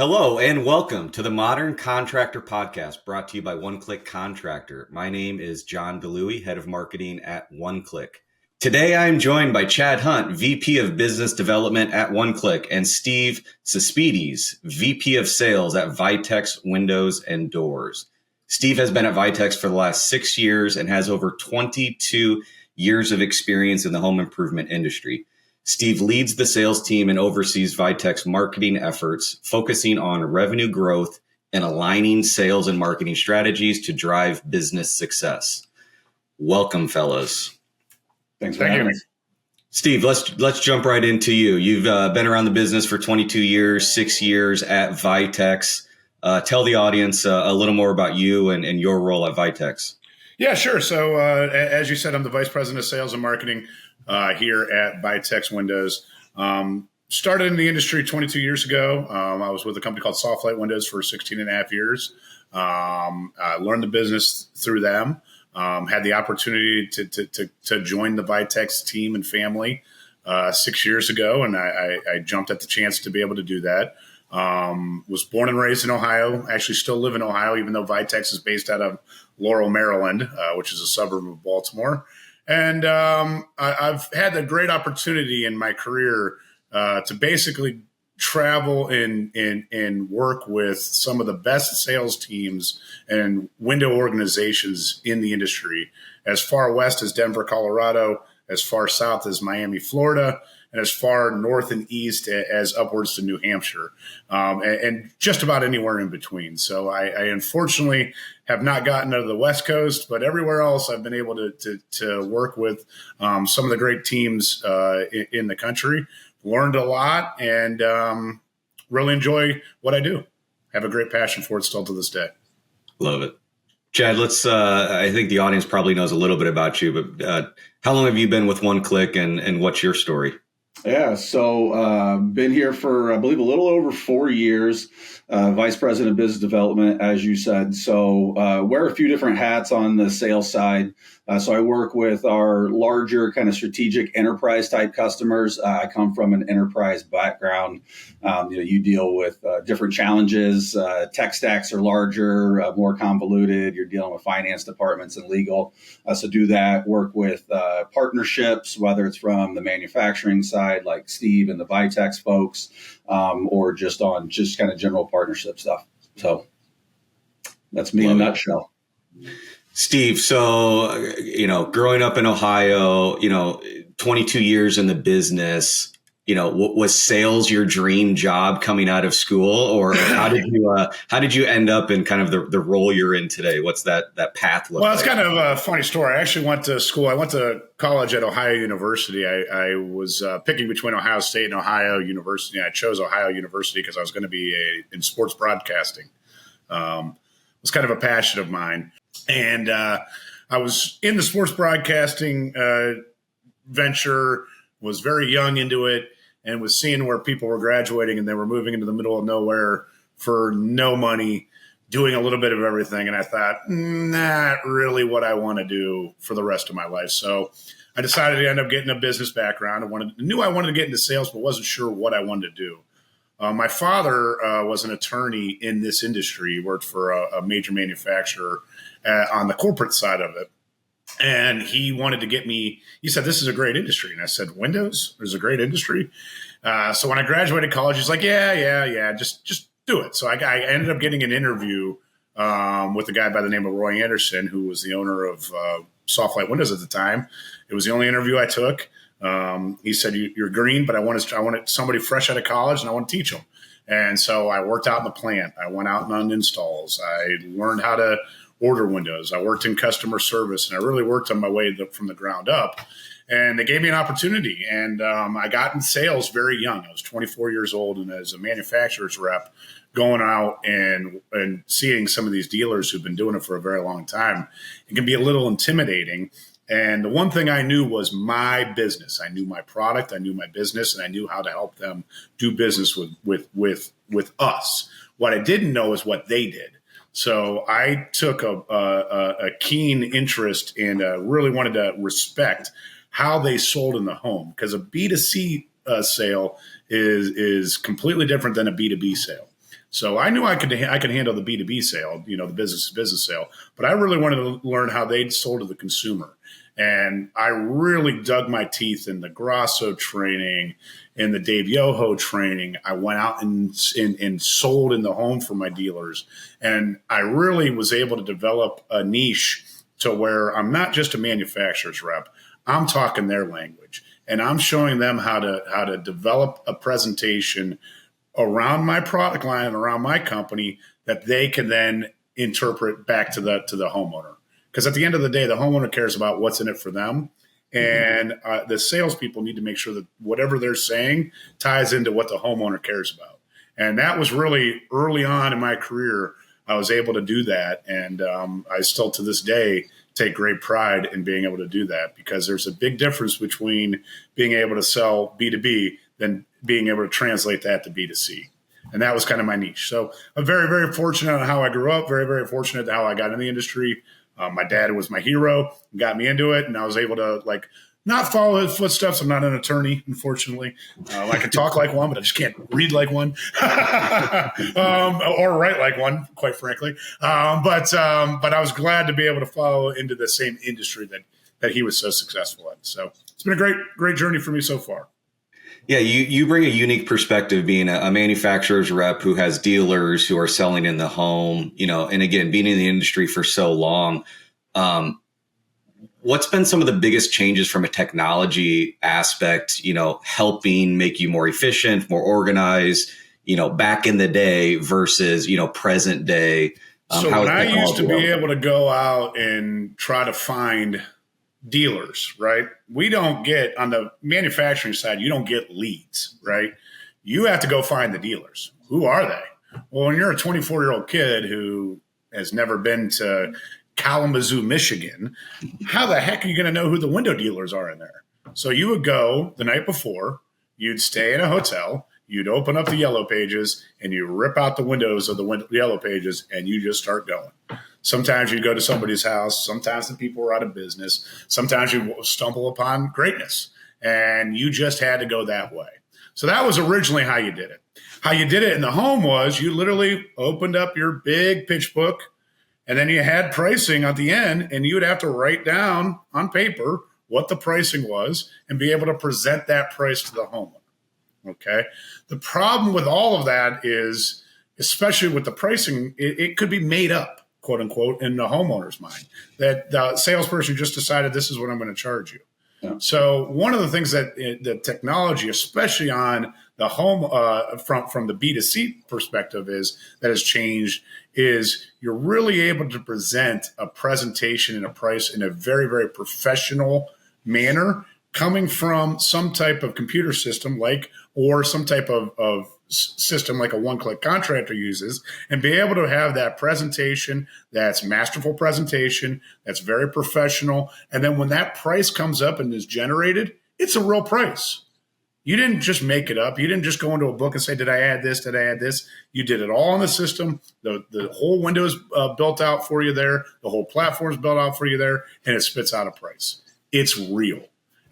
Hello and welcome to the Modern Contractor Podcast, brought to you by Click Contractor. My name is Jon Dlouhy, Head of Marketing at Click. Today I am joined by Chad Hunt, VP of Business Development at Click, and Steve Cespedes, VP of Sales at Vytex Windows and Doors. Steve has been at Vytex for the last 6 years and has over 22 years of experience in the home improvement industry. Steve leads the sales team and oversees Vytex marketing efforts, focusing on revenue growth and aligning sales and marketing strategies to drive business success. Welcome, fellas. Thanks for having me. Steve, let's jump right into you. You've been around the business for 22 years, 6 years at Vytex. Tell the audience a little more about you and your role at Vytex. Yeah, sure. So as you said, I'm the Vice President of Sales and Marketing here at Vytex Windows. Started in the industry 22 years ago. I was with a company called Softlight Windows for 16 and a half years. I learned the business through them. Had the opportunity to join the Vytex team and family 6 years ago, and I jumped at the chance to be able to do that. Was born and raised in Ohio. Actually still live in Ohio, even though Vytex is based out of Laurel, Maryland, which is a suburb of Baltimore. And I've had the great opportunity in my career to basically travel and work with some of the best sales teams and window organizations in the industry, as far west as Denver, Colorado, as far south as Miami, Florida, and as far north and east as upwards to New Hampshire, and just about anywhere in between. So I unfortunately have not gotten to the West Coast, but everywhere else I've been able to work with some of the great teams in the country. Learned a lot and really enjoy what I do. Have a great passion for it still to this day. Love it. Chad, I think the audience probably knows a little bit about you, but how long have you been with Click and what's your story? Yeah, so been here for, I believe, a little over 4 years, Vice President of Business Development, as you said. So wear a few different hats on the sales side. So I work with our larger kind of strategic enterprise type customers. I come from an enterprise background. You deal with different challenges. Tech stacks are larger, more convoluted. You're dealing with finance departments and legal. So do that, work with partnerships, whether it's from the manufacturing side, like Steve and the Vytex folks, or just kind of general partnership stuff. So that's me in a nutshell. Steve, so, growing up in Ohio, 22 years in the business, was sales your dream job coming out of school, or how did you end up in kind of the role you're in today? What's that path look like? Well, it's kind of a funny story. I actually went to school. I went to college at Ohio University. I was picking between Ohio State and Ohio University. I chose Ohio University because I was going to be in sports broadcasting. It was kind of a passion of mine. And I was in the sports broadcasting venture, was very young into it, and was seeing where people were graduating and they were moving into the middle of nowhere for no money, doing a little bit of everything. And I thought, not really what I want to do for the rest of my life. So I decided to end up getting a business background. I knew I wanted to get into sales, but wasn't sure what I wanted to do. My father was an attorney in this industry. He worked for a major manufacturer on the corporate side of it. And he wanted to get me, he said, this is a great industry. And I said, Windows is a great industry. So when I graduated college, he's like, yeah, just do it. So I ended up getting an interview with a guy by the name of Roy Anderson, who was the owner of Softlight Windows at the time. It was the only interview I took. He said, you're green, but I wanted somebody fresh out of college and I want to teach them. And so I worked out in the plant. I went out and on installs. I learned how to order windows. I worked in customer service, and I really worked on my way from the ground up. And they gave me an opportunity, and I got in sales very young. I was 24 years old, and as a manufacturer's rep, going out and seeing some of these dealers who've been doing it for a very long time, it can be a little intimidating. And the one thing I knew was my business. I knew my product, I knew my business, and I knew how to help them do business with us. What I didn't know is what they did. So I took a keen interest and really wanted to respect how they sold in the home, because a B2C sale is completely different than a B2B sale. So I knew I could handle the B2B sale, the business to business sale, but I really wanted to learn how they sold to the consumer. And I really dug my teeth in the Grasso training, in the Dave Yoho training. I went out and sold in the home for my dealers. And I really was able to develop a niche to where I'm not just a manufacturer's rep. I'm talking their language, and I'm showing them how to develop a presentation around my product line and around my company that they can then interpret back to the homeowner. Because at the end of the day, the homeowner cares about what's in it for them. And the salespeople need to make sure that whatever they're saying ties into what the homeowner cares about. And that was really early on in my career. I was able to do that. And I still to this day take great pride in being able to do that, because there's a big difference between being able to sell B2B than being able to translate that to B2C. And that was kind of my niche. So I'm very, very fortunate on how I grew up, very, very fortunate how I got in the industry. My dad was my hero, got me into it, and I was able to not follow his footsteps. I'm not an attorney, unfortunately. I can talk like one, but I just can't read like one or write like one, quite frankly. But I was glad to be able to follow into the same industry that he was so successful in. So it's been a great, great journey for me so far. Yeah, you bring a unique perspective being a manufacturer's rep who has dealers who are selling in the home, and again, being in the industry for so long. What's been some of the biggest changes from a technology aspect, helping make you more efficient, more organized, back in the day versus, present day? So when I used to be able to go out and try to find dealers, right? We don't get, on the manufacturing side, you don't get leads, right? You have to go find the dealers. Who are they? Well, when you're a 24-year-old kid who has never been to Kalamazoo, Michigan, how the heck are you going to know who the window dealers are in there? So you would go the night before, you'd stay in a hotel, you'd open up the yellow pages, and you rip out the windows of the yellow pages, and you just start going. Sometimes you go to somebody's house. Sometimes the people were out of business. Sometimes you stumble upon greatness, and you just had to go that way. So that was originally how you did it. How you did it in the home was you literally opened up your big pitch book, and then you had pricing at the end, and you would have to write down on paper what the pricing was and be able to present that price to the homeowner. Okay. The problem with all of that is, especially with the pricing, it could be made up, quote unquote, in the homeowner's mind, that the salesperson just decided this is what I'm going to charge you. Yeah. So one of the things that the technology, especially on the home from the B2C perspective, is that has changed is you're really able to present a presentation and a price in a very, very professional manner, coming from some type of computer system or some type of system like a one-click contractor uses, and be able to have that presentation that's masterful presentation, that's very professional. And then when that price comes up and is generated, it's a real price. You didn't just make it up. You didn't just go into a book and say, did I add this? Did I add this? You did it all in the system. The whole window is built out for you there. The whole platform is built out for you there, and it spits out a price. It's real.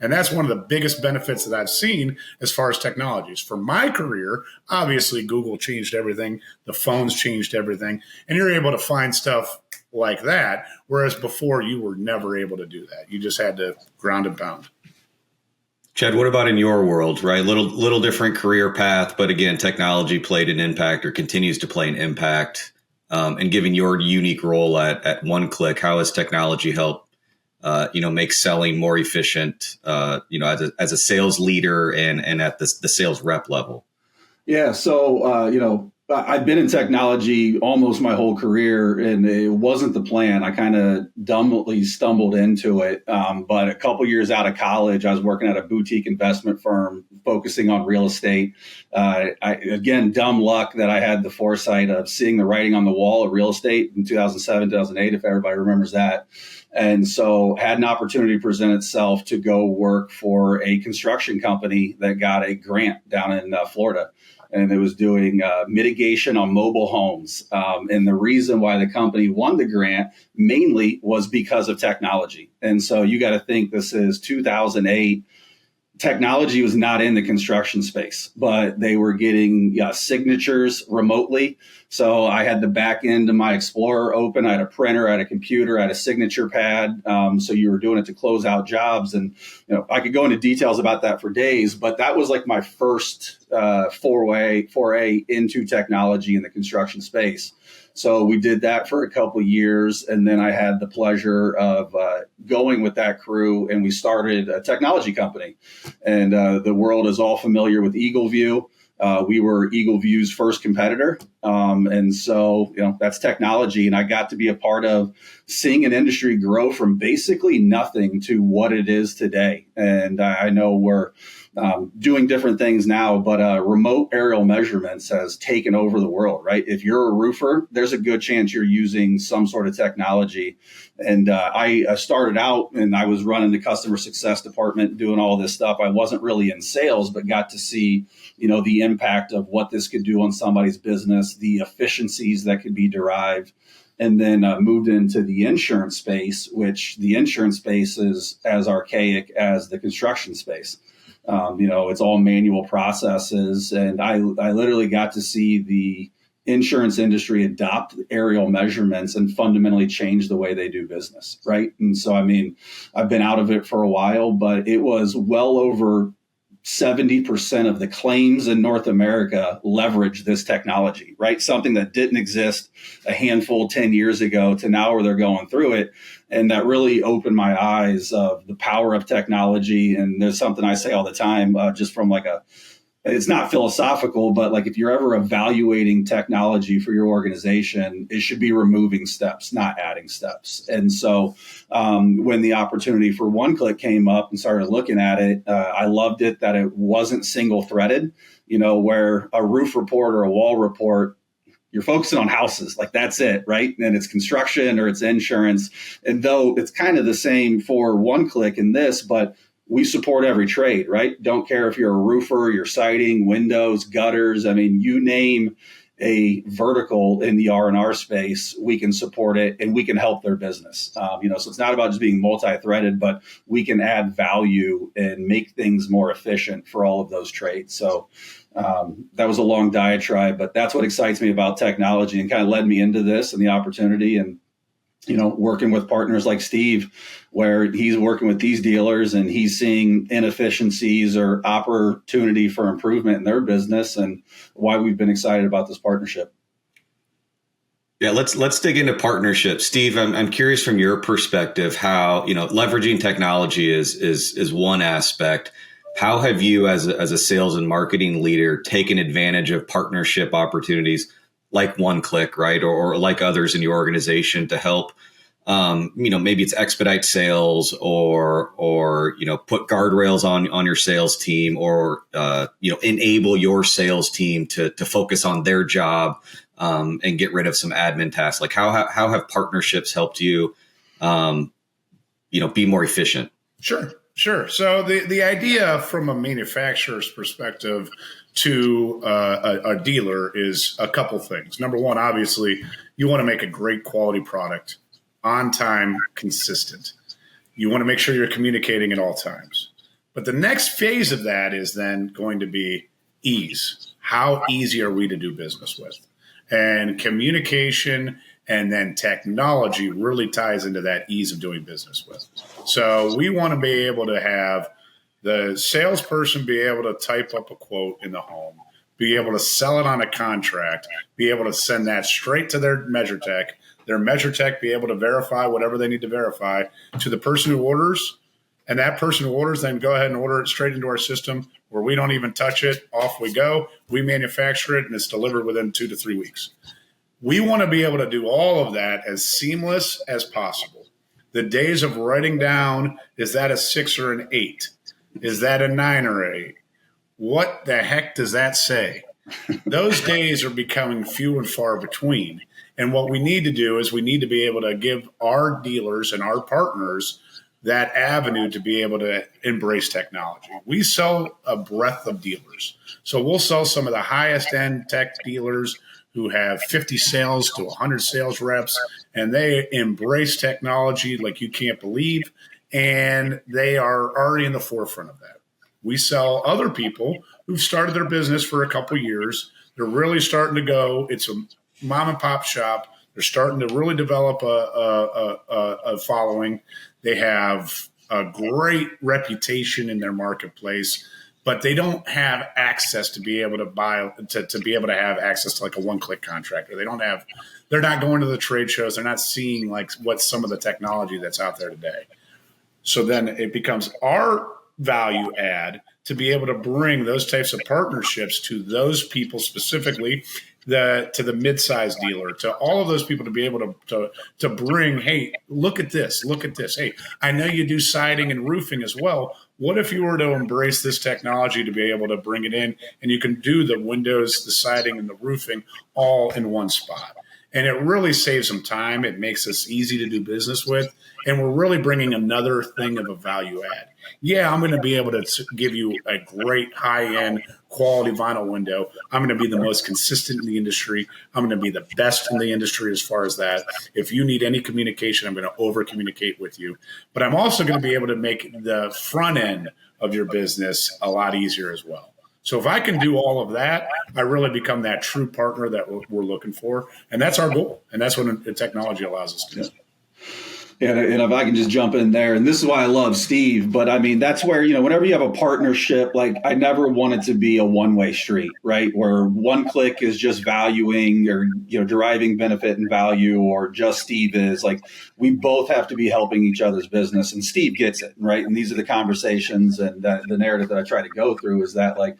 And that's one of the biggest benefits that I've seen as far as technologies. For my career, obviously, Google changed everything. The phones changed everything. And you're able to find stuff like that, whereas before you were never able to do that. You just had to ground and pound. Chad, what about in your world, right? Little different career path, but again, technology played an impact or continues to play an impact. And given your unique role at One Click, how has technology helped make selling more efficient, as a sales leader and at the sales rep level? Yeah. So, I've been in technology almost my whole career, and it wasn't the plan. I kind of dumbly stumbled into it. But a couple years out of college, I was working at a boutique investment firm focusing on real estate. Again, dumb luck that I had the foresight of seeing the writing on the wall of real estate in 2007, 2008, if everybody remembers that. And so had an opportunity to present itself to go work for a construction company that got a grant down in Florida. And it was doing mitigation on mobile homes. And the reason why the company won the grant mainly was because of technology. And so you got to think this is 2008. technology was not in the construction space, but they were getting signatures remotely. So I had the back end of my Explorer open. I had a printer, I had a computer, I had a signature pad. So you were doing it to close out jobs. And I could go into details about that for days, but that was like my first foray into technology in the construction space. So we did that for a couple of years, and then I had the pleasure of going with that crew, and we started a technology company. And the world is all familiar with EagleView. We were EagleView's first competitor, and so that's technology. And I got to be a part of seeing an industry grow from basically nothing to what it is today. And I know we're doing different things now, but remote aerial measurements has taken over the world, right? If you're a roofer, there's a good chance you're using some sort of technology. And I started out and I was running the customer success department, doing all this stuff. I wasn't really in sales, but got to see, the impact of what this could do on somebody's business, the efficiencies that could be derived. And then moved into the insurance space, which the insurance space is as archaic as the construction space. It's all manual processes. And I literally got to see the insurance industry adopt aerial measurements and fundamentally change the way they do business. Right. And so, I've been out of it for a while, but it was well over 70% of the claims in North America leverage this technology, right? Something that didn't exist a handful 10 years ago to now where they're going through it. And that really opened my eyes of the power of technology. And there's something I say all the time, just from it's not philosophical, but if you're ever evaluating technology for your organization, it should be removing steps, not adding steps. And so when the opportunity for OneClick came up and started looking at it, I loved it that it wasn't single threaded, where a roof report or a wall report, you're focusing on houses, that's it, right? And it's construction or it's insurance. And though it's kind of the same for OneClick in this, but we support every trade, right? Don't care if you're a roofer, you're siding, windows, gutters. You name a vertical in the R&R space, we can support it and we can help their business. So it's not about just being multi-threaded, but we can add value and make things more efficient for all of those trades. So that was a long diatribe, but that's what excites me about technology and kind of led me into this and the opportunity. And working with partners like Steve, where he's working with these dealers and he's seeing inefficiencies or opportunity for improvement in their business, and why we've been excited about this partnership. Yeah, let's dig into partnerships. Steve, I'm curious from your perspective how, leveraging technology is one aspect. How have you as a sales and marketing leader taken advantage of partnership opportunities like OneClick, right? Or like others in your organization to help, maybe it's expedite sales or put guardrails on your sales team or, enable your sales team to focus on their job, and get rid of some admin tasks. How have partnerships helped you, be more efficient? Sure. So the idea from a manufacturer's perspective to a dealer is a couple things. Number one, obviously, you want to make a great quality product on time, consistent. You want to make sure you're communicating at all times. But the next phase of that is then going to be ease. How easy are we to do business with? And communication and then technology really ties into that ease of doing business with. So we want to be able to have the salesperson be able to type up a quote in the home, be able to sell it on a contract, be able to send that straight to their measure tech be able to verify whatever they need to verify to the person who orders, and that person who orders then go ahead and order it straight into our system where we don't even touch it. Off we go. We manufacture it, and it's delivered within 2 to 3 weeks. We want to be able to do all of that as seamless as possible. The days of writing down, is that a 6 or an 8? Is that a 9 or an 8? What the heck does that say? Those days are becoming few and far between. And what we need to do is we need to be able to give our dealers and our partners that avenue to be able to embrace technology. We sell a breadth of dealers. So we'll sell some of the highest end tech dealers who have 50 sales to 100 sales reps, and they embrace technology like you can't believe. And they are already in the forefront of that. We sell other people who've started their business for a couple years. They're really starting to go. It's a mom and pop shop. They're starting to really develop a following. They have a great reputation in their marketplace, but they don't have access to be able to buy to be able to have access to like a one-click contractor. They're not going to the trade shows. They're not seeing like what some of the technology that's out there today. So then it becomes our value add to be able to bring those types of partnerships to those people specifically, to the mid-sized dealer, to all of those people, to be able to bring, hey, look at this. Hey, I know you do siding and roofing as well. What if you were to embrace this technology to be able to bring it in, and you can do the windows, the siding, and the roofing all in one spot? And it really saves them time. It makes us easy to do business with. And we're really bringing another thing of a value add. Yeah, I'm going to be able to give you a great high-end quality vinyl window. I'm going to be the most consistent in the industry. I'm going to be the best in the industry as far as that. If you need any communication, I'm going to over-communicate with you. But I'm also going to be able to make the front end of your business a lot easier as well. So if I can do all of that, I really become that true partner that we're looking for. And that's our goal. And that's what the technology allows us to do. And if I can just jump in there, and this is why I love Steve, but I mean, that's where, whenever you have a partnership, like I never want it to be a one-way street, right? Where one click is just valuing or, deriving benefit and value, or just Steve is. Like, we both have to be helping each other's business, and Steve gets it, right? And these are the conversations and the narrative that I try to go through is that, like,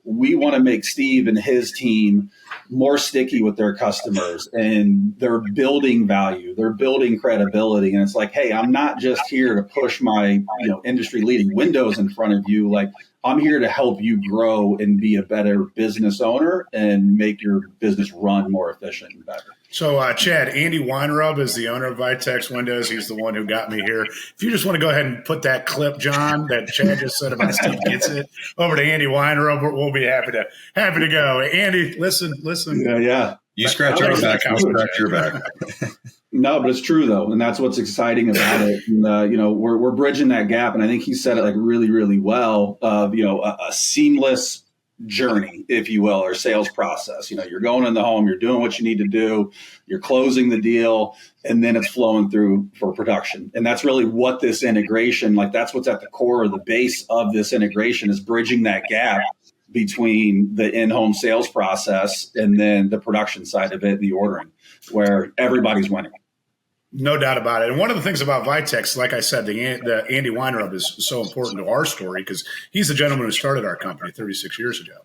we want to make Steve and his team more sticky with their customers, and they're building value, they're building credibility. And it's like, hey, I'm not just here to push my, industry leading windows in front of you. Like, I'm here to help you grow and be a better business owner and make your business run more efficient and better. So, Chad, Andy Weinrub is the owner of Vytex Windows. He's the one who got me here. If you just want to go ahead and put that clip, John, that Chad just said about Steve Gets It, over to Andy Weinrub, we'll be happy to go. Andy, listen. Yeah. You scratch our back, I'll scratch your back. No, but it's true though, and that's what's exciting about it. And we're bridging that gap, and I think he said it like really, really well. Of a seamless journey, if you will, or sales process. You're going in the home, you're doing what you need to do, you're closing the deal, and then it's flowing through for production. And that's really what this integration, like that's what's at the core of the base of this integration, is bridging that gap between the in-home sales process and then the production side of it, the ordering, where everybody's winning. No doubt about it. And one of the things about Vytex, like I said, the Andy Weinrub is so important to our story because he's the gentleman who started our company 36 years ago.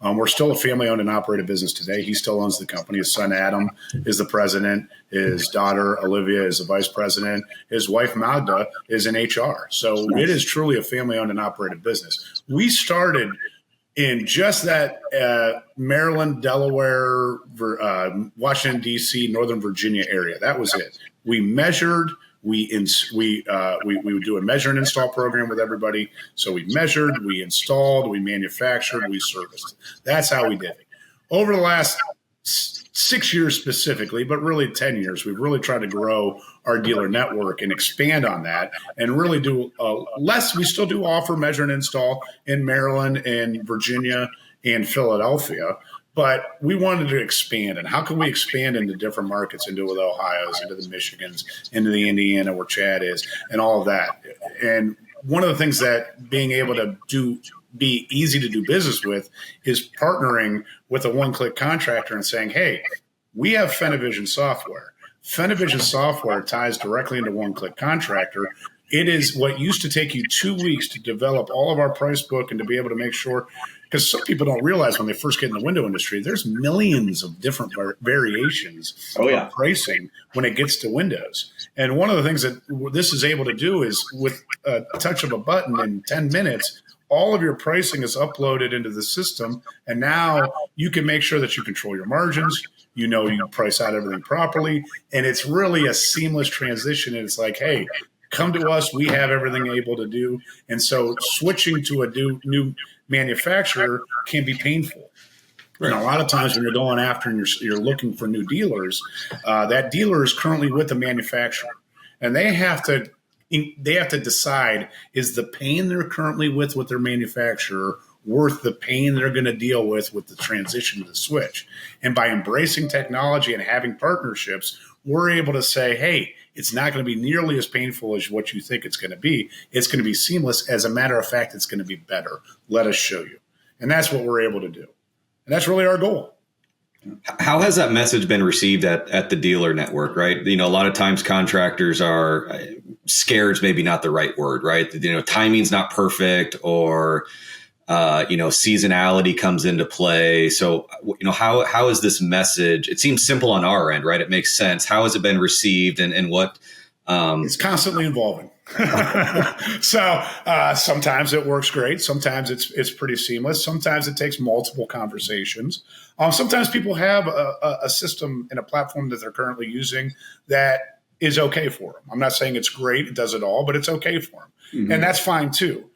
We're still a family-owned and operated business today. He still owns the company. His son, Adam, is the president. His daughter, Olivia, is the vice president. His wife, Magda, is in HR. So it is truly a family-owned and operated business. We started in just that Maryland, Delaware, Washington, D.C., Northern Virginia area. That was it. We measured. We would do a measure and install program with everybody. So we measured, we installed, we manufactured, we serviced. That's how we did it. Over the last 6 years specifically, but really 10 years, we've really tried to grow our dealer network and expand on that and really do less. We still do offer measure and install in Maryland and Virginia and Philadelphia, but we wanted to expand. And how can we expand into different markets, into the Ohio's, into the Michigans, into the Indiana where Chad is, and all of that. And one of the things that being able to be easy to do business with is partnering with a one-click contractor and saying, hey, we have Fenavision software. Fenavision software ties directly into one-click contractor. It is what used to take you 2 weeks to develop all of our price book and to be able to make sure, because some people don't realize when they first get in the window industry, there's millions of different variations of pricing when it gets to windows. And one of the things that this is able to do is with a touch of a button in 10 minutes, all of your pricing is uploaded into the system. And now you can make sure that you control your margins. You price out everything properly. And it's really a seamless transition. And it's like, hey, come to us. We have everything able to do. And so switching to a new manufacturer can be painful. Right. And a lot of times when you're going after and you're looking for new dealers, that dealer is currently with the manufacturer. And they have to they have to decide, is the pain they're currently with their manufacturer worth the pain they're going to deal with the transition to the switch? And by embracing technology and having partnerships, we're able to say, hey, it's not going to be nearly as painful as what you think it's going to be. It's going to be seamless. As a matter of fact, it's going to be better. Let us show you. And that's what we're able to do. And that's really our goal. How has that message been received at the dealer network, right? A lot of times contractors are scared, maybe not the right word, right? Timing's not perfect, or seasonality comes into play. So, how is this message? It seems simple on our end, right? It makes sense. How has it been received, and what? It's constantly evolving. So sometimes it works great. Sometimes it's pretty seamless. Sometimes it takes multiple conversations. Sometimes people have a system and a platform that they're currently using that is okay for them. I'm not saying it's great, it does it all, but it's okay for them. Mm-hmm. And that's fine too.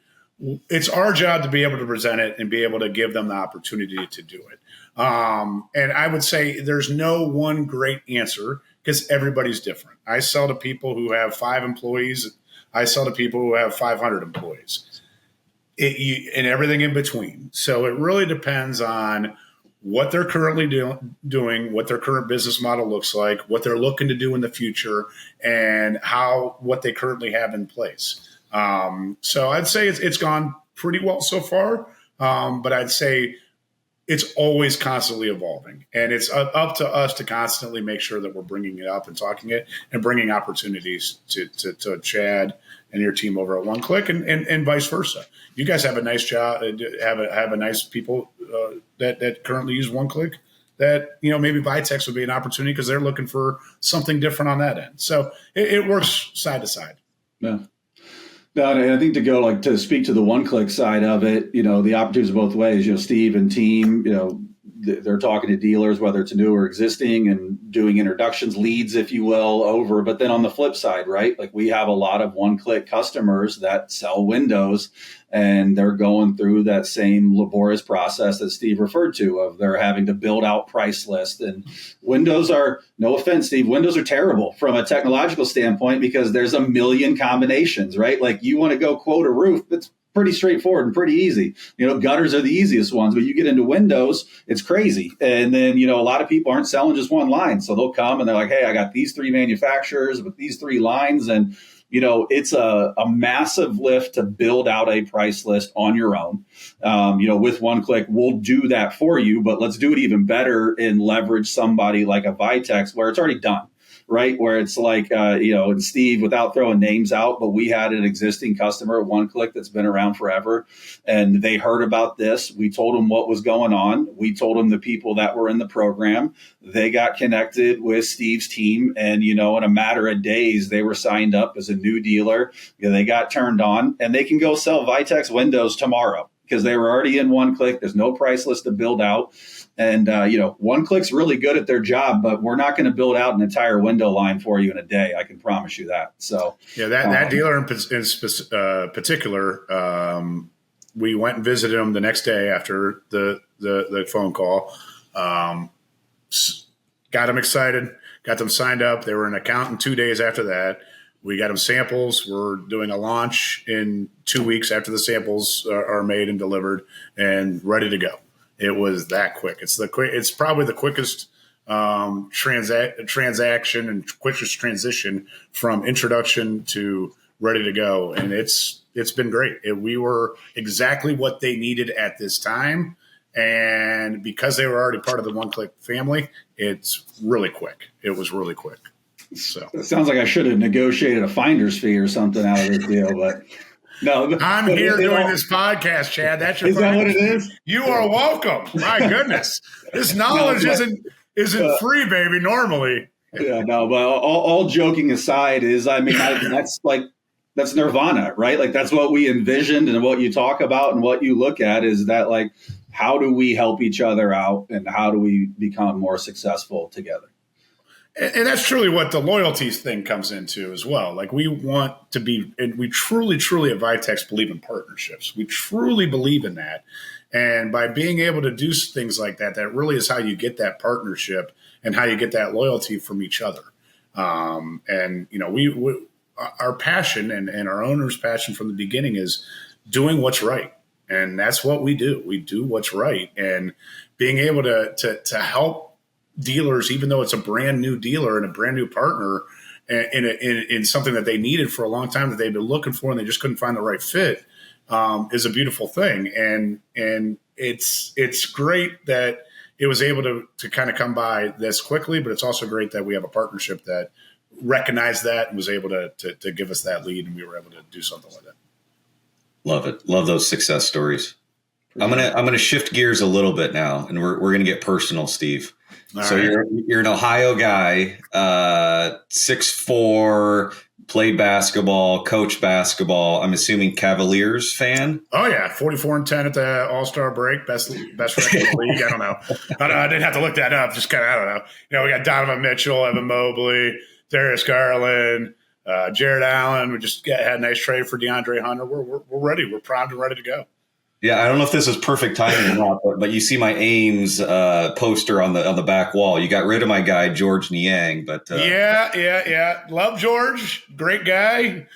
It's our job to be able to present it and be able to give them the opportunity to do it. And I would say there's no one great answer, because everybody's different. I sell to people who have 5 employees. I sell to people who have 500 employees, and everything in between. So it really depends on what they're currently doing, what their current business model looks like, what they're looking to do in the future, and what they currently have in place. So I'd say it's gone pretty well so far, but I'd say it's always constantly evolving, and it's up to us to constantly make sure that we're bringing it up and talking it and bringing opportunities to Chad and your team over at One Click, and vice versa. You guys have a nice job, have a nice people that currently use One Click. That maybe Vytex would be an opportunity because they're looking for something different on that end. So it works side to side. Yeah. No, and I think to speak to the One Click side of it, the opportunities both ways. Steve and team, they're talking to dealers, whether it's new or existing, and doing introductions, leads, if you will, over. But then on the flip side, right? Like, we have a lot of One Click customers that sell Windows, and they're going through that same laborious process that Steve referred to, of they're having to build out price lists. And Windows are, no offense, Steve, Windows are terrible from a technological standpoint, because there's a million combinations, right? Like, you want to go quote a roof, it's pretty straightforward and pretty easy. Gutters are the easiest ones, but you get into Windows, it's crazy. And then, a lot of people aren't selling just one line. So they'll come and they're like, hey, I got these 3 manufacturers with these 3 lines. And, it's a massive lift to build out a price list on your own. With One Click, we'll do that for you, but let's do it even better and leverage somebody like a Vytex where it's already done. Right, where it's like, and Steve, without throwing names out, but we had an existing customer at One Click that's been around forever, and they heard about this. We told them what was going on. We told them the people that were in the program. They got connected with Steve's team, and, in a matter of days, they were signed up as a new dealer. They got turned on, and they can go sell Vytex Windows tomorrow, because they were already in One Click. There's no price list to build out. And, One Click's really good at their job, but we're not going to build out an entire window line for you in a day. I can promise you that. So, yeah, that dealer in particular, we went and visited him the next day after the phone call. Got them excited, got them signed up. They were an account in 2 days after that. We got them samples. We're doing a launch in 2 weeks after the samples are made and delivered and ready to go. It was that quick. It's probably the quickest transaction and quickest transition from introduction to ready to go, and it's been great. We were exactly what they needed at this time, and because they were already part of the One Click family, it's really quick. It was really quick. So it sounds like I should have negotiated a finder's fee or something out of this deal, but. No, I'm here doing this podcast, Chad. That's your. Is that what it is? You are welcome. My goodness, this knowledge isn't free, baby. Normally. Yeah, no. But all joking aside, that's nirvana, right? Like, that's what we envisioned, and what you talk about and what you look at is that, like, how do we help each other out, and how do we become more successful together? And that's truly what the loyalties thing comes into as well. Like, we want to be, and we truly at Vytex believe in partnerships. We truly believe in that. And by being able to do things like that, that really is how you get that partnership and how you get that loyalty from each other. And, our passion and our owner's passion from the beginning is doing what's right. And that's what we do. We do what's right. And being able to help dealers, even though it's a brand new dealer and a brand new partner in something that they needed for a long time that they've been looking for and they just couldn't find the right fit, is a beautiful thing. And it's great that it was able to kind of come by this quickly, but it's also great that we have a partnership that recognized that and was able to give us that lead, and we were able to do something like that. Love it. Love those success stories. I'm gonna shift gears a little bit now, and we're gonna get personal, Steve. All so right. You're an Ohio guy, 6'4", played basketball, coached basketball. I'm assuming Cavaliers fan. Oh yeah, 44-10 at the All-Star break, best record in the league. I don't know. I didn't have to look that up. Just kind of, I don't know. We got Donovan Mitchell, Evan Mobley, Darius Garland, Jared Allen. We just had a nice trade for DeAndre Hunter. We're ready. We're primed and ready to go. Yeah, I don't know if this is perfect timing or not, but you see my Ames poster on the back wall. You got rid of my guy George Niang, but yeah. Love George, great guy.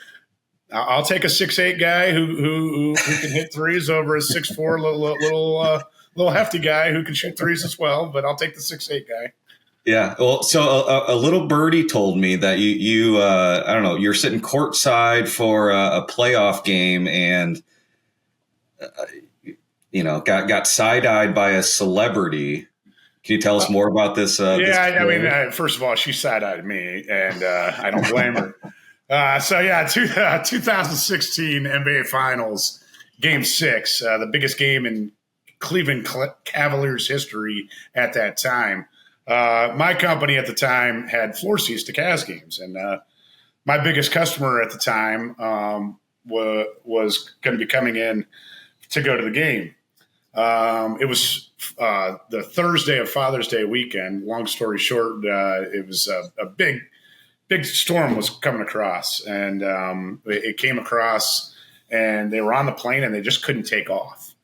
I'll take a 6'8" guy who can hit threes over a 6'4" little hefty guy who can shoot threes as well. But I'll take the 6'8" guy. Yeah, well, so a little birdie told me that you I don't know, you're sitting courtside for a playoff game and. Got side-eyed by a celebrity. Can you tell us more about this? First of all, she side-eyed me, and I don't blame her. 2016 NBA Finals, Game 6, the biggest game in Cleveland Cavaliers history at that time. My company at the time had floor seats to Cavs games, and my biggest customer at the time was going to be coming in to go to the game. It was the Thursday of Father's Day weekend. Long story short, it was a big storm was coming across, and it came across, and they were on the plane, and they just couldn't take off.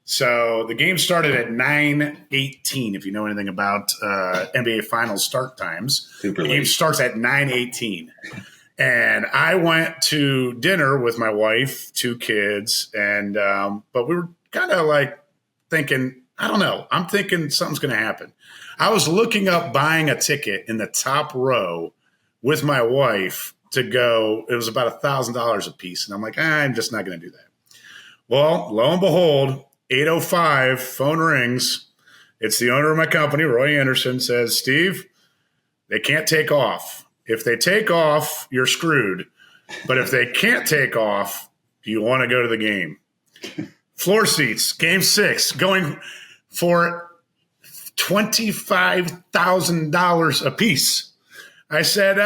So the game started at 9:18. If you know anything about NBA Finals start times, the game starts at 9:18. And I went to dinner with my wife, 2 kids, and but we were kind of like thinking, I don't know. I'm thinking something's going to happen. I was looking up buying a ticket in the top row with my wife to go. It was about $1,000 a piece, and I'm like, I'm just not going to do that. Well, lo and behold, 8:05, phone rings. It's the owner of my company, Roy Anderson, says, Steve, they can't take off. If they take off, you're screwed. But if they can't take off, do you want to go to the game? Floor seats, Game 6, going for $25,000 a piece. I said,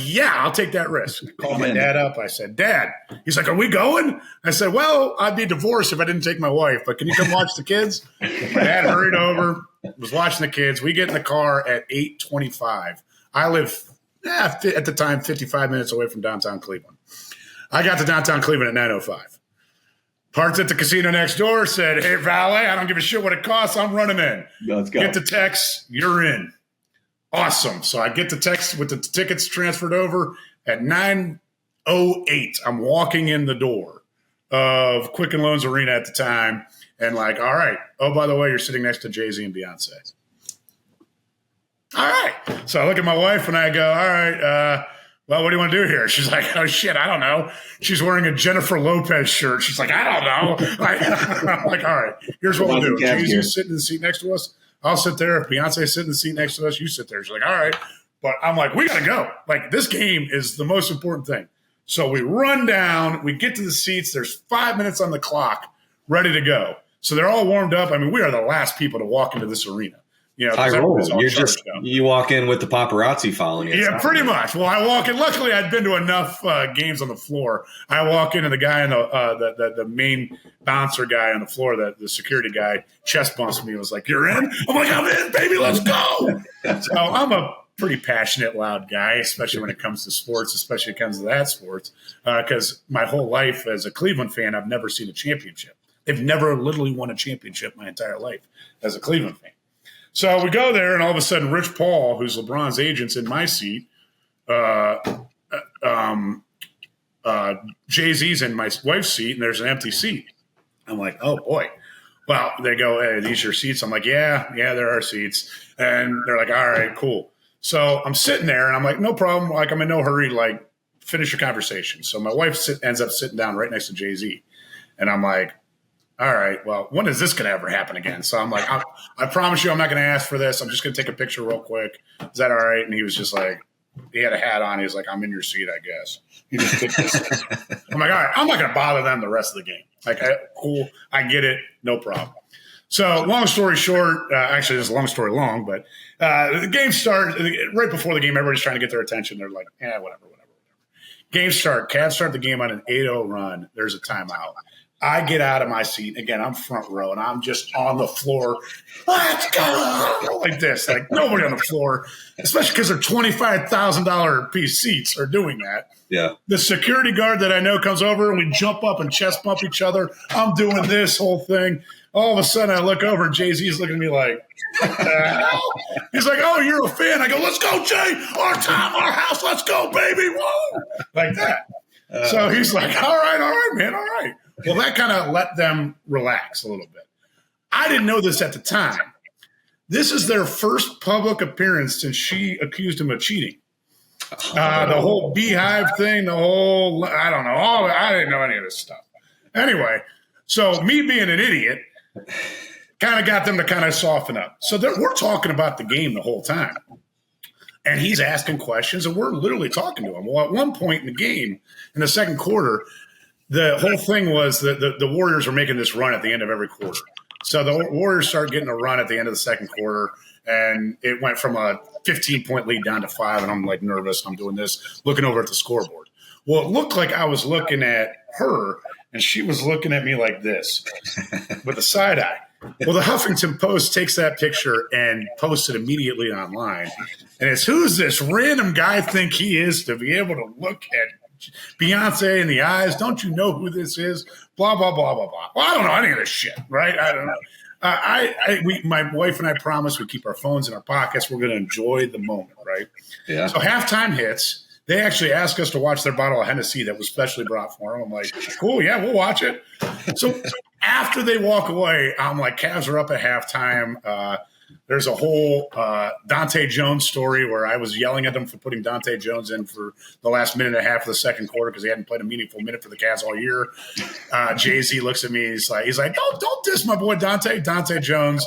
yeah, I'll take that risk. I called my dad up. I said, Dad. He's like, are we going? I said, well, I'd be divorced if I didn't take my wife, but can you come watch the kids? My dad hurried over, was watching the kids. We get in the car at 8:25. I live at the time, 55 minutes away from downtown Cleveland. I got to downtown Cleveland at 9:05. Parked at the casino next door, said, hey, valet, I don't give a shit what it costs. I'm running in. Let's go. Get the text. You're in. Awesome. So I get the text with the tickets transferred over at 9:08. I'm walking in the door of Quicken Loans Arena at the time and like, all right. Oh, by the way, you're sitting next to Jay-Z and Beyonce. All right. So I look at my wife and I go, all right, well, what do you want to do here? She's like, oh, shit, I don't know. She's wearing a Jennifer Lopez shirt. She's like, I don't know. I'm like, all right, here's what we'll do. Jay-Z's sitting in the seat next to us. I'll sit there. If Beyonce's sitting in the seat next to us, you sit there. She's like, all right. But I'm like, we got to go. Like, this game is the most important thing. So we run down. We get to the seats. There's 5 minutes on the clock, ready to go. So they're all warmed up. I mean, we are the last people to walk into this arena. You walk in with the paparazzi following you. Yeah, pretty much. Well, I walk in. Luckily, I'd been to enough games on the floor. I walk in and the guy in the main bouncer guy on the floor, the security guy, chest bumps me and was like, "You're in?" I'm like, "I'm in, baby. Let's go." So I'm a pretty passionate, loud guy, especially when it comes to sports, especially when it comes to that sports, because my whole life as a Cleveland fan, I've never seen a championship. They've never literally won a championship my entire life as a Cleveland fan. So we go there, and all of a sudden, Rich Paul, who's LeBron's agent's in my seat, Jay-Z's in my wife's seat, and there's an empty seat. I'm like, oh, boy. Well, they go, hey, are these your seats? I'm like, yeah, there are seats. And they're like, all right, cool. So I'm sitting there, and I'm like, no problem. Like, I'm in no hurry. Like, finish your conversation. So my wife ends up sitting down right next to Jay-Z. And I'm like, all right, well, when is this going to ever happen again? So I'm like, I promise you I'm not going to ask for this. I'm just going to take a picture real quick. Is that all right? And he was just like, he had a hat on. He was like, I'm in your seat, I guess. He just took this. I'm like, all right, I'm not going to bother them the rest of the game. Like, cool, I get it, no problem. So long story short, actually, this is a long story long, but the game started right before the game. Everybody's trying to get their attention. They're like, whatever. Game start. Cavs start the game on an 8-0 run. There's a timeout. I get out of my seat. Again, I'm front row, and I'm just on the floor. Let's go! Like this. Like nobody on the floor, especially because they're $25,000 piece seats are doing that. Yeah. The security guard that I know comes over, and we jump up and chest bump each other. I'm doing this whole thing. All of a sudden, I look over, and Jay-Z's looking at me like, what the hell? He's like, oh, you're a fan. I go, let's go, Jay. Our time, our house. Let's go, baby. Whoa. Like that. So he's like, all right, man, all right. Well, that kind of let them relax a little bit. I didn't know this at the time. This is their first public appearance since she accused him of cheating. The whole beehive thing, I don't know. I didn't know any of this stuff. Anyway, so me being an idiot kind of got them to kind of soften up. So we're talking about the game the whole time. And he's asking questions, and we're literally talking to him. Well, at one point in the game, in the second quarter, the whole thing was that the Warriors were making this run at the end of every quarter. So the Warriors started getting a run at the end of the second quarter, and it went from a 15-point lead down to 5, and I'm like nervous. I'm doing this, looking over at the scoreboard. Well, it looked like I was looking at her, and she was looking at me like this with a side eye. Well, the Huffington Post takes that picture and posts it immediately online. And it's, who's this random guy think he is to be able to look at Beyonce in the eyes? Don't you know who this is? Blah, blah, blah, blah, blah. Well, I don't know any of this shit, right? I don't know. My wife and I promised we keep our phones in our pockets. We're going to enjoy the moment, right? Yeah. So halftime hits. They actually asked us to watch their bottle of Hennessy that was specially brought for them. I'm like, cool, yeah, we'll watch it. So after they walk away, I'm like, Cavs are up at halftime. There's a whole Dante Jones story where I was yelling at them for putting Dante Jones in for the last minute and a half of the second quarter because he hadn't played a meaningful minute for the Cavs all year. Jay-Z looks at me. He's like, don't diss my boy Dante. Dante Jones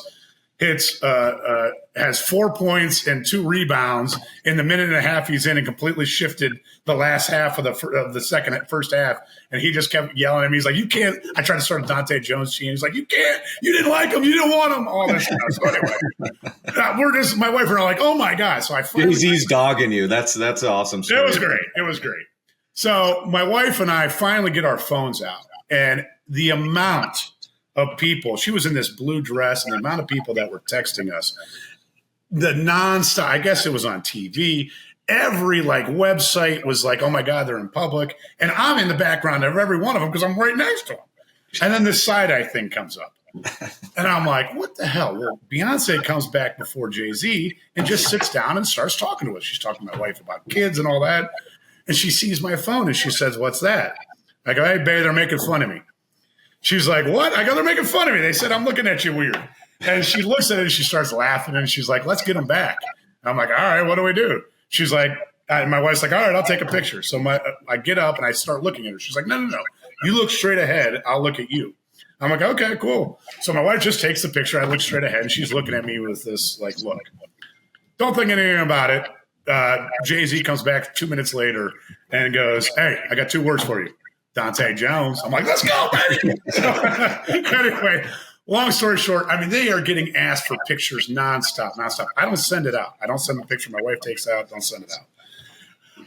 has 4 points and 2 rebounds in the minute and a half he's in, and completely shifted the last half of the first half. And he just kept yelling at me. He's like, you can't. I tried to start a Dante Jones team. He's like, you can't. You didn't like him. You didn't want him. All this stuff. So anyway, my wife and I are like, oh my god. So I finally, Jay-Z's dogging you. That's an awesome story. It was great. So my wife and I finally get our phones out, and the amount of people, she was in this blue dress, and the amount of people that were texting us, the nonstop, I guess it was on TV. Every website was like, oh my God, they're in public. And I'm in the background of every one of them because I'm right next to them. And then this side-eye thing comes up. And I'm like, what the hell? Well, Beyonce comes back before Jay-Z and just sits down and starts talking to us. She's talking to my wife about kids and all that. And she sees my phone and she says, what's that? I go, hey, babe, they're making fun of me. She's like, what? I go, they're making fun of me. They said, I'm looking at you weird. And she looks at it and she starts laughing and she's like, let's get them back. And I'm like, all right, what do we do? She's like, my wife's like, all right, I'll take a picture. So I get up and I start looking at her. She's like, no. You look straight ahead. I'll look at you. I'm like, okay, cool. So my wife just takes the picture. I look straight ahead and she's looking at me with this look. Don't think anything about it. Jay-Z comes back 2 minutes later and goes, hey, I got 2 words for you. Dante Jones. I'm like, let's go, baby. Anyway, long story short, I mean, they are getting asked for pictures nonstop. I don't send it out. I don't send the picture my wife takes out. Don't send it out.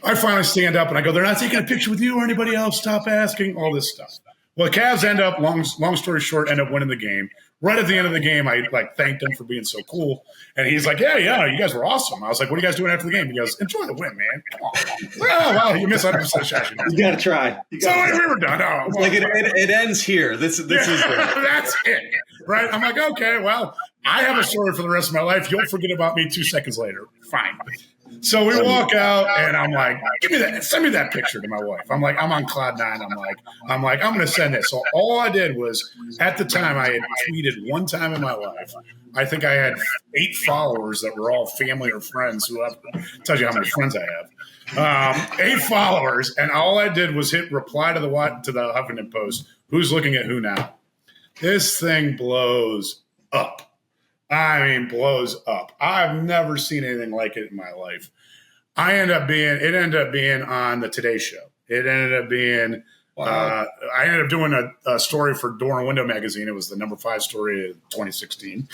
I finally stand up and I go, they're not taking a picture with you or anybody else. Stop asking. All this stuff. Well, the Cavs end up, long story short, end up winning the game. Right at the end of the game, I thanked him for being so cool. And he's like, yeah, you guys were awesome. I was like, what are you guys doing after the game? He goes, enjoy the win, man. Come on. Oh, well, you missed 100% shot. You got to try. So we were done. Oh, well, it ends here. This is that's it. Right? I'm like, okay, well, I have a story for the rest of my life. You'll forget about me 2 seconds later. Fine. So we walk out, and I'm like, "Give me that! Send me that picture to my wife." I'm like, I'm on cloud nine. I'm going to send this. So all I did was, at the time, I had tweeted one time in my life. I think I had 8 followers that were all family or friends. Who tells you how many friends I have. 8 followers, and all I did was hit reply to the Huffington Post. Who's looking at who now? This thing blows up. I mean, blows up. I've never seen anything like it in my life. It ended up being on the Today Show. It ended up being, wow. I ended up doing a story for Door and Window magazine. It was the number 5 story of 2016.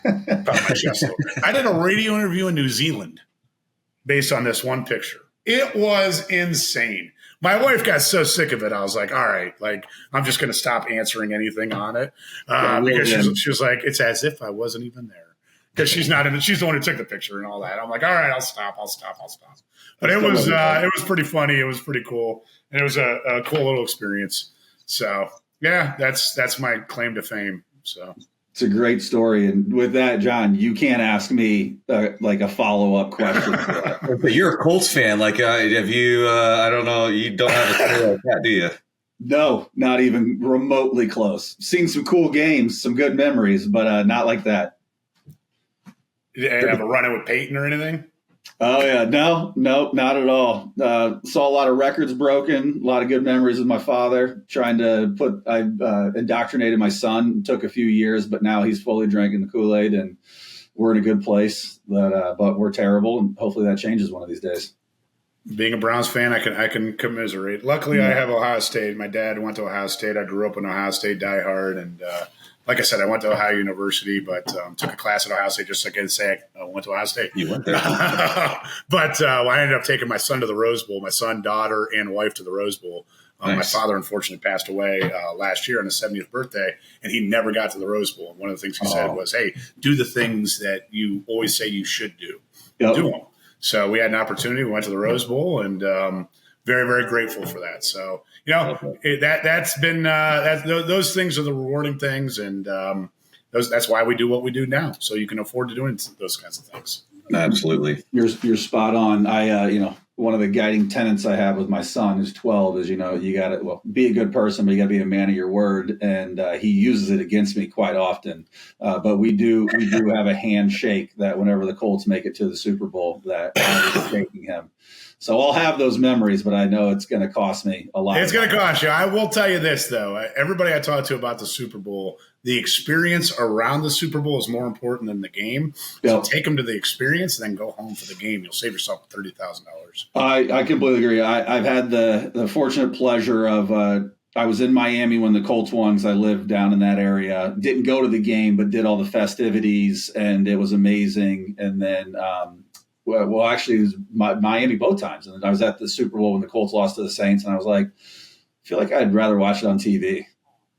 I did a radio interview in New Zealand based on this one picture. It was insane. My wife got so sick of it. I was like, all right, like, I'm just going to stop answering anything on it. Because she was like, it's as if I wasn't even there. Because she's the one who took the picture and all that. I'm like, all right, I'll stop. But it was pretty funny. It was pretty cool. And it was a cool little experience. So yeah, that's my claim to fame. So it's a great story. And with that, Jon, you can't ask me like a follow-up question. But you're a Colts fan. Like, have you, I don't know, you don't have a story like that, do you? No, not even remotely close. Seen some cool games, some good memories, but not like that. Did you have a run-in with Peyton or anything? Oh, yeah. No, not at all. Saw a lot of records broken, a lot of good memories with my father. I indoctrinated my son. It took a few years, but now he's fully drinking the Kool-Aid, and we're in a good place. But we're terrible, and hopefully that changes one of these days. Being a Browns fan, I can commiserate. Luckily, I have Ohio State. My dad went to Ohio State. I grew up in Ohio State, diehard, and like I said, I went to Ohio University, but took a class at Ohio State just so I could say I went to Ohio State. You went there. But I ended up taking my son to the Rose Bowl, my son, daughter, and wife to the Rose Bowl. Nice. My father unfortunately passed away last year on his 70th birthday, and he never got to the Rose Bowl. And one of the things he said was, hey, do the things that you always say you should do. Yep. Do them. So we had an opportunity. We went to the Rose Bowl, and very, very grateful for that. So, that's been those things are the rewarding things, and that's why we do what we do now. So you can afford to do those kinds of things. Absolutely, you're spot on. One of the guiding tenets I have with my son, who's 12, is you got to be a good person, but you got to be a man of your word, and he uses it against me quite often. But we do have a handshake that whenever the Colts make it to the Super Bowl, that I was shaking him. So I'll have those memories, but I know it's going to cost me a lot. It's going to cost you. I will tell you this, though. Everybody I talk to about the Super Bowl, the experience around the Super Bowl is more important than the game. So take them to the experience and then go home for the game. You'll save yourself $30,000. I completely agree. I've had the fortunate pleasure of I was in Miami when the Colts won because I lived down in that area. Didn't go to the game, but did all the festivities, and it was amazing. And then actually, it was Miami both times. And I was at the Super Bowl when the Colts lost to the Saints, and I was like, I feel like I'd rather watch it on TV.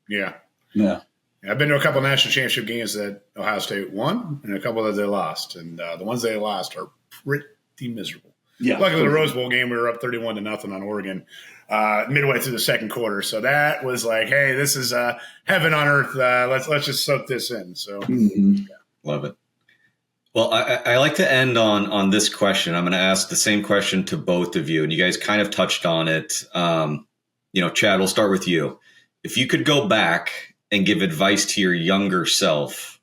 Yeah. I've been to a couple of national championship games that Ohio State won and a couple that they lost. And the ones they lost are pretty miserable. Yeah. Luckily, the Rose Bowl game, we were up 31-0 on Oregon midway through the second quarter. So that was like, hey, this is heaven on earth. Let's just soak this in. So Love it. Well, I like to end on this question. I'm going to ask the same question to both of you, and you guys kind of touched on it. Chad, we'll start with you. If you could go back and give advice to your younger self,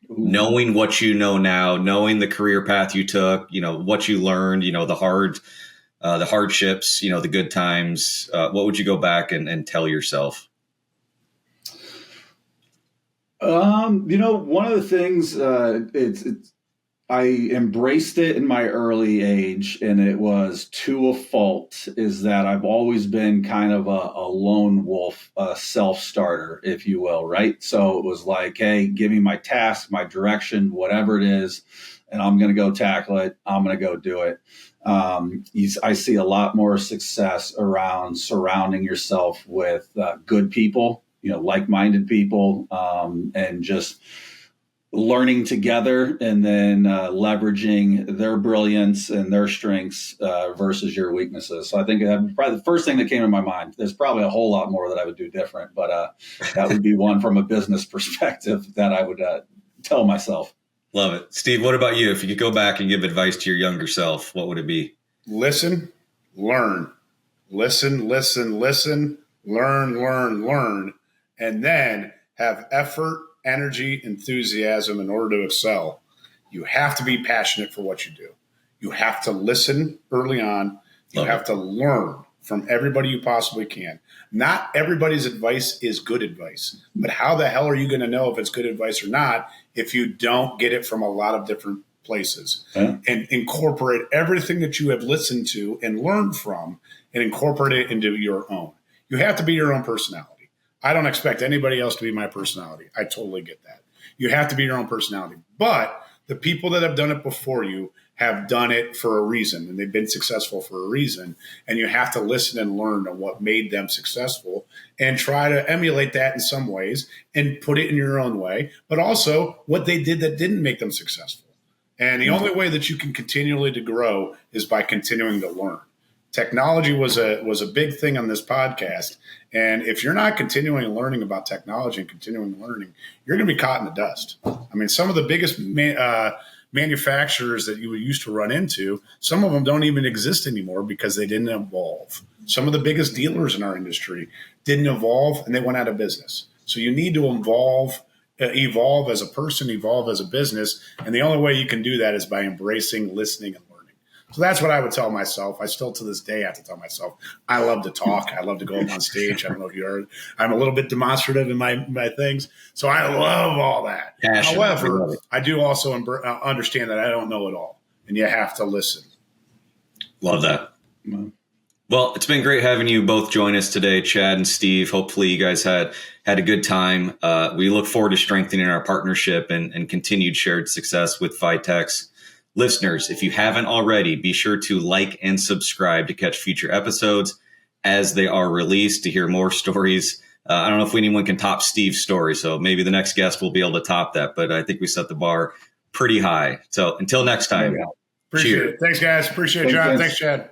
knowing what you know now, knowing the career path you took, what you learned, the hardships, the good times, what would you go back and tell yourself? One of the things I embraced it in my early age, and it was to a fault, is that I've always been kind of a lone wolf, a self-starter, if you will, right? So it was like, hey, give me my task, my direction, whatever it is, and I'm going to go tackle it. I'm going to go do it. I see a lot more success around surrounding yourself with good people, like-minded people, and just learning together and then leveraging their brilliance and their strengths versus your weaknesses. So I think probably the first thing that came to my mind, there's probably a whole lot more that I would do different, but that would be one from a business perspective that I would tell myself. Love it. Steve, what about you? If you could go back and give advice to your younger self, what would it be? Listen, learn. Listen, learn, and then have effort, energy, enthusiasm in order to excel. You have to be passionate for what you do. You have to listen early on. You have to learn from everybody you possibly can. Not everybody's advice is good advice, but how the hell are you going to know if it's good advice or not if you don't get it from a lot of different places? And incorporate everything that you have listened to and learned from and incorporate it into your own. You have to be your own personality. I don't expect anybody else to be my personality. I totally get that. You have to be your own personality. But the people that have done it before you have done it for a reason, and they've been successful for a reason. And you have to listen and learn on what made them successful and try to emulate that in some ways and put it in your own way, but also what they did that didn't make them successful. And the only way that you can continually to grow is by continuing to learn. Technology was a big thing on this podcast. And if you're not continuing learning about technology and continuing learning, you're going to be caught in the dust. I mean, some of the biggest manufacturers that you used to run into, some of them don't even exist anymore because they didn't evolve. Some of the biggest dealers in our industry didn't evolve and they went out of business. So you need to evolve as a person, evolve as a business. And the only way you can do that is by embracing, listening, and learning. So that's what I would tell myself. I still to this day have to tell myself, I love to talk. I love to go up on stage. I don't know if you heard, I'm a little bit demonstrative in my things. So I love all that. Passion. However, I do also understand that I don't know it all. And you have to listen. Love that. Well, it's been great having you both join us today, Chad and Steve. Hopefully you guys had a good time. We look forward to strengthening our partnership and continued shared success with Vytex. Listeners, if you haven't already, be sure to like and subscribe to catch future episodes as they are released, to hear more stories. I don't know if anyone can top Steve's story, so maybe the next guest will be able to top that, but I think we set the bar pretty high. So until next time, Appreciate it. Thanks, guys. Appreciate it, John. Thanks, Chad.